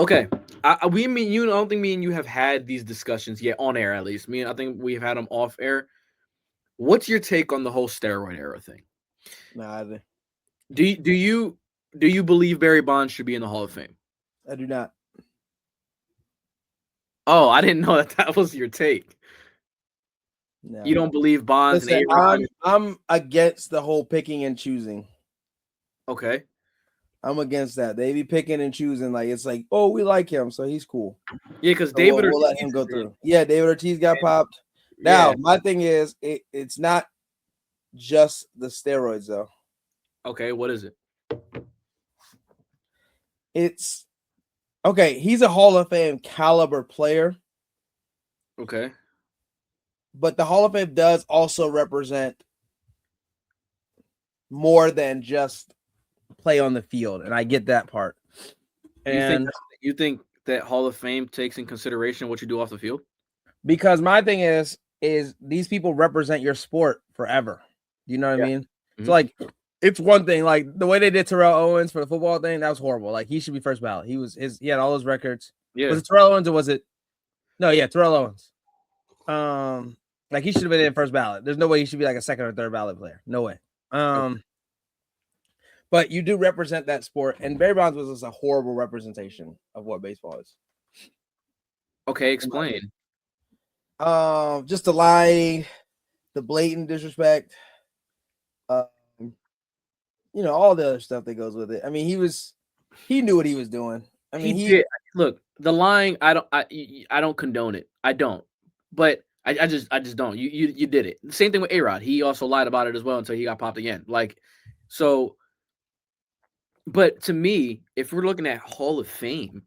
Okay. We mean you. I don't think me and you have had these discussions yet on air. At least I think we've had them off air. What's your take on the whole steroid era thing? Nah, Do you believe Barry Bonds should be in the Hall of Fame? I do not. Oh, I didn't know that was your take. You No. don't believe Bonds and Listen, A-Rod? I'm against the whole picking and choosing. Okay. I'm against that. They be picking and choosing. Like it's like, oh, we like him, so he's cool. Yeah, because So David we'll Ortiz let him go is in. through. Yeah, David Ortiz got popped. Yeah. Now, my thing is, it's not just the steroids though. Okay, what is it? It's okay. He's a Hall of Fame caliber player, Okay. but the Hall of Fame does also represent more than just play on the field, and I get that part. And You think that Hall of Fame takes in consideration what you do off the field? because my thing is these people represent your sport forever. Do you know what I mean? Mm-hmm. So like it's one thing, like the way they did Terrell Owens for the football thing, that was horrible. Like he should be first ballot. He had all those records. Yeah. Was it Terrell Owens or was it? No, yeah, Terrell Owens. Like he should have been in first ballot. There's no way he should be like a second or third ballot player. No way. But you do represent that sport, and Barry Bonds was just a horrible representation of what baseball is. Okay, explain. Just the lying, the blatant disrespect, all the other stuff that goes with it. I mean, he knew what he was doing. I mean, he did. Look, the lying, I don't condone it. I don't. But I just don't. You did it. The same thing with A-Rod. He also lied about it as well until he got popped again. Like, so. But to me, if we're looking at Hall of Fame,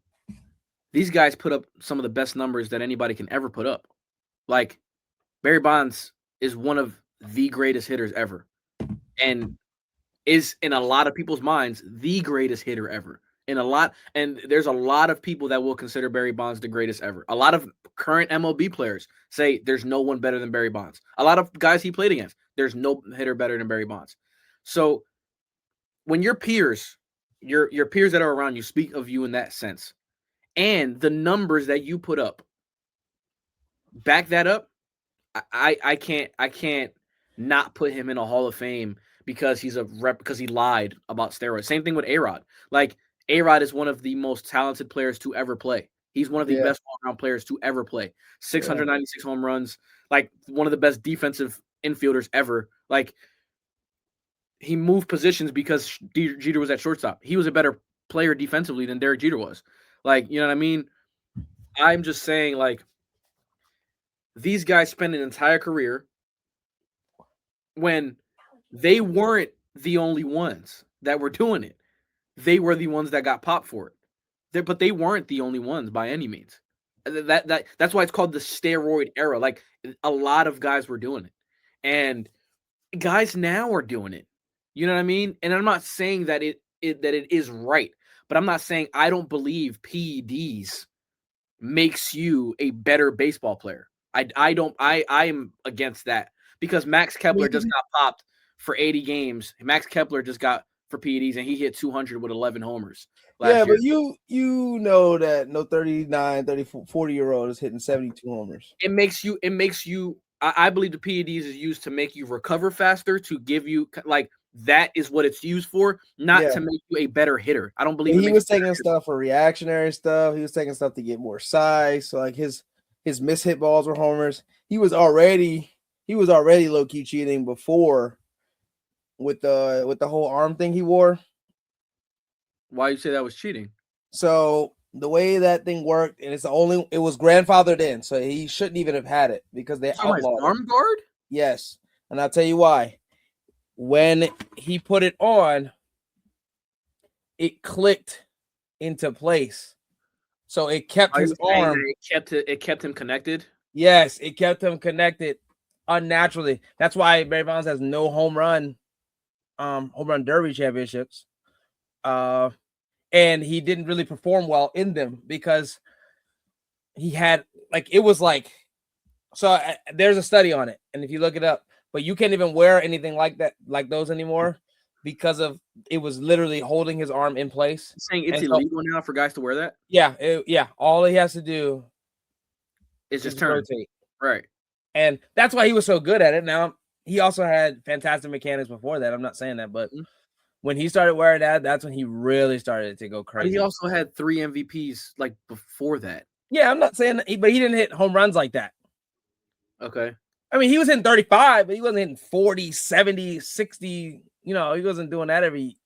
these guys put up some of the best numbers that anybody can ever put up. Like, Barry Bonds is one of the greatest hitters ever, and is in a lot of people's minds the greatest hitter ever. And there's a lot of people that will consider Barry Bonds the greatest ever. A lot of current MLB players say there's no one better than Barry Bonds. A lot of guys he played against, there's no hitter better than Barry Bonds. So when your peers that are around you speak of you in that sense, and the numbers that you put up back that up, I can't not put him in a Hall of Fame because because he lied about steroids. Same thing with A-Rod. Like, A-Rod is one of the most talented players to ever play. He's one of the best all-around players to ever play. 696 home runs, like one of the best defensive infielders ever. Like, he moved positions because Jeter was at shortstop. He was a better player defensively than Derek Jeter was. Like, you know what I mean? I'm just saying, like, these guys spend an entire career when they weren't the only ones that were doing it. They were the ones that got popped for it. But they weren't the only ones by any means. That's why it's called the steroid era. Like, a lot of guys were doing it. And guys now are doing it. You know what I mean? And I'm not saying that it is right, but I'm not saying I don't believe PEDs makes you a better baseball player. I am against that because Max Kepler just got popped for 80 games. Max Kepler just got for PEDs and he hit 200 with 11 homers last year. But you know that no 39, 30, 40-year-old is hitting 72 homers. It makes you I believe the PEDs is used to make you recover faster, to give you, like, that is what it's used for, not to make you a better hitter. I don't believe he was taking stuff for reactionary stuff. He was taking stuff to get more size. So like his mishit balls were homers. He was already low key cheating before with the whole arm thing he wore. Why you say that was cheating? So the way that thing worked, and it was grandfathered in, so he shouldn't even have had it because they outlawed arm guard. Yes, and I'll tell you why. When he put it on, it clicked into place, so it kept his arm. It kept him connected. Yes, it kept him connected unnaturally. That's why Barry Bonds has no home run derby championships. And he didn't really perform well in them because he had there's a study on it, and if you look it up, but you can't even wear anything like that, like those anymore. because of it was literally holding his arm in place. You're saying it's And so, illegal now for guys to wear that? yeah, all he has to do It's is just turn. rotate. Right. And that's why he was so good at it. Now, he also had fantastic mechanics before that. I'm not saying that, but when he started wearing that, that's when he really started to go But crazy. he also had 3 MVPs like before that. Yeah, I'm not saying that, but he didn't hit home runs like that. Okay. I mean, he was hitting 35, but he wasn't hitting 40, 70, 60. You know, he wasn't doing that every.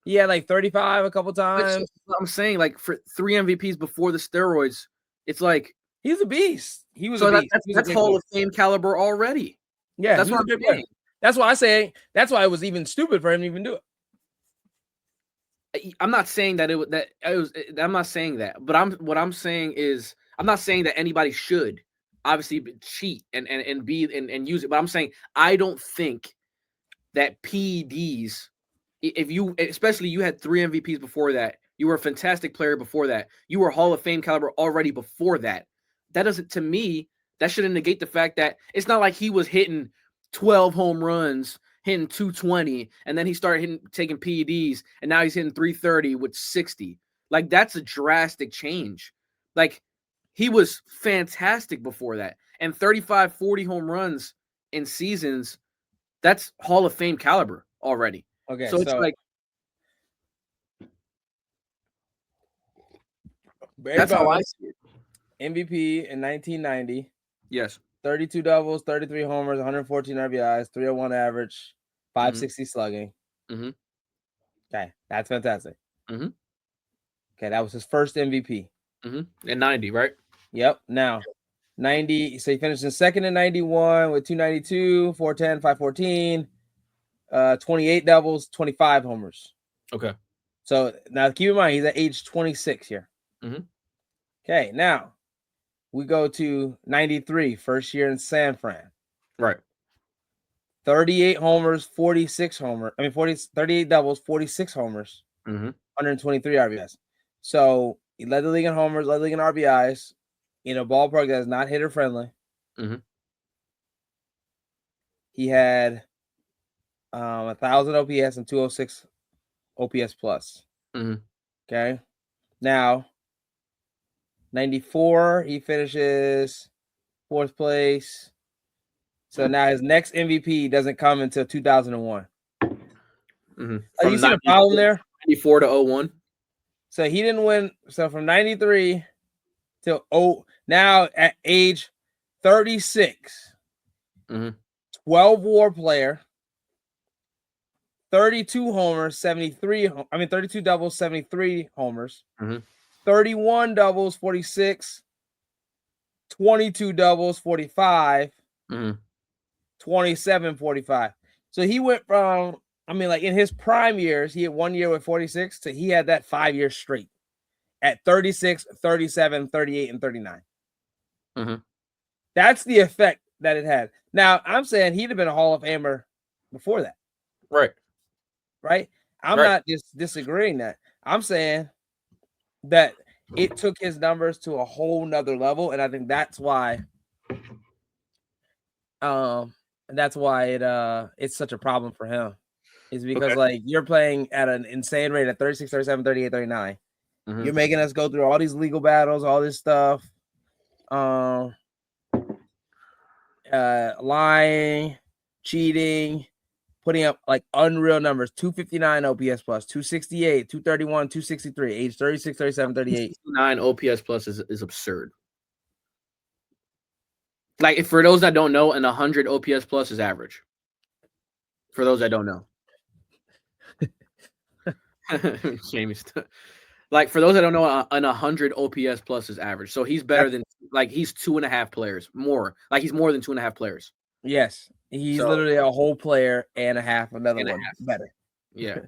He had like 35 a couple times. I'm saying, like, for 3 MVPs before the steroids, it's like he's a beast. He was so a beast. That's Hall of Fame caliber already. Yeah, that's what I'm saying. That's why I say that's why it was even stupid for him to even do it. I'm not saying that I'm not saying that, but what I'm saying is I'm not saying that anybody should obviously cheat and use it, but I'm saying I don't think that PEDs, if you, especially you had 3 MVPs before that, you were a fantastic player before that, you were Hall of Fame caliber already before that. That doesn't, to me, that shouldn't negate the fact that it's not like he was hitting 12 home runs, hitting 220, and then he started taking PEDs, and now he's hitting 330 with 60. Like, that's a drastic change. Like, he was fantastic before that. And 35, 40 home runs in seasons, that's Hall of Fame caliber already. Okay, so it's like that's how I see it. MVP in 1990. Yes. 32 doubles, 33 homers, 114 RBIs, 301 average, 560 slugging. Okay, that's fantastic. Okay, that was his first MVP. In 90, right? Yep. Now, 90. So he finished in second in 91 with 292, 410, 514, 28 doubles, 25 homers. Okay. So now keep in mind he's at age 26 here. Okay, now we go to 93, first year in San Fran. Right. 38 homers, 46 homers. 38 doubles, 46 homers, 123 RBIs. So he led the league in homers, led the league in RBIs in a ballpark that is not hitter friendly. He had 1,000 OPS and 206 OPS plus. Okay. Now, 94, he finishes 4th place. So now his next MVP doesn't come until 2001. You see the problem there? 94 to 01. So he didn't win. So from 93 till now at age 36, 12 WAR player, 32 homers, 32 doubles, 73 homers, 31 doubles, 46, 22 doubles, 45, 27, 45. So he went from, in his prime years, he had 1 year with 46, so he had that 5 years straight at 36, 37, 38, and 39. That's the effect that it had. Now, I'm saying he'd have been a Hall of Famer before that. Right? I'm not just disagreeing that. I'm saying that it took his numbers to a whole nother level, and I think that's why it's such a problem for him. Is because like you're playing at an insane rate at 36, 37, 38, 39. You're making us go through all these legal battles, all this stuff. Lying, cheating, putting up like unreal numbers, 259 OPS plus, 268, 231, 263, age 36, 37, 38. 9 OPS plus is absurd. Like, for those that don't know, an 100 OPS plus is average. For those that don't know. Like, for those that don't know, an 100 OPS plus is average. So he's better than, like, he's 2.5 players more. Like, he's more than 2.5 players. Yes. He's literally a whole player and a half, another one better. Yeah.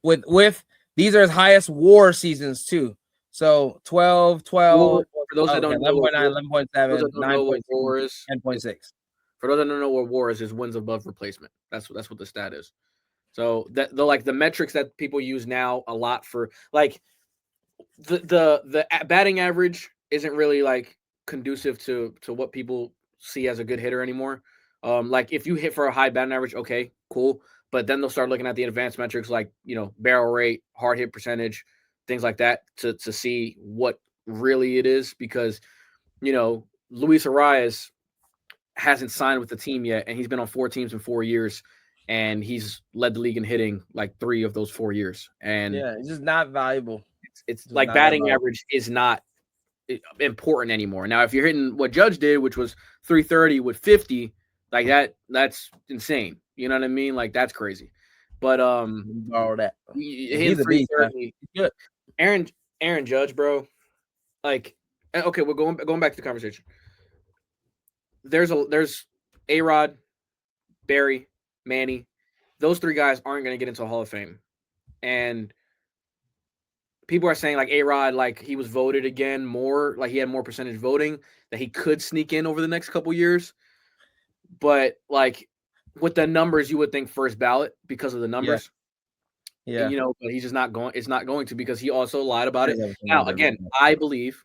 with these are his highest WAR seasons too. So 12, 12, for those that don't know, 11.9, 11.7, 9.6, 10.6. For those that don't know what WAR is wins above replacement. That's what the stat is. So that the metrics that people use now a lot for, like, the batting average isn't really like conducive to what people see as a good hitter anymore. Like, if you hit for a high batting average, okay, cool. But then they'll start looking at the advanced metrics like, barrel rate, hard hit percentage, things like that to see what really it is. Because, Luis Arias hasn't signed with the team yet, and he's been on 4 teams in 4 years, and he's led the league in hitting like 3 of those 4 years. And yeah, it's just not valuable. it's like batting average is not important anymore. Now, if you're hitting what Judge did, which was 330 with 50, like that's insane. You know what I mean? Like that's crazy. But borrow that. Hitting 330. Good. Aaron Judge, bro. Like, okay, we're going back to the conversation. There's A-Rod, Barry, Manny. Those 3 guys aren't going to get into a Hall of Fame. And people are saying like A-Rod, like he was voted again more, like he had more percentage voting, that he could sneak in over the next couple years. But like with the numbers, you would think first ballot because of the numbers. Yeah. And, but he's just not going. It's not going to, because he also lied about it. Now, again, I believe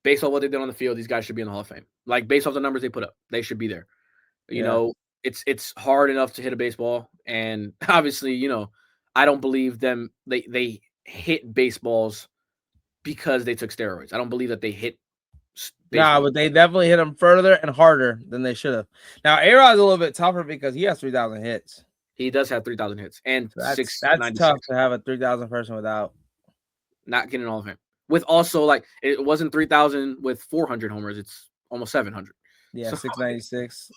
based on what they did on the field, these guys should be in the Hall of Fame. Like based off the numbers they put up, they should be there. It's hard enough to hit a baseball, and obviously, I don't believe them. They hit baseballs because they took steroids. I don't believe that they hit. Nah, but they definitely hit them further and harder than they should have. Now, A-Rod's a little bit tougher because he has 3,000 hits. He does have 3,000 hits, and that's tough to have a 3,000 person without not getting all of him. With also, like, it wasn't 3,000 with 400 homers; it's almost 700. Yeah, so 696.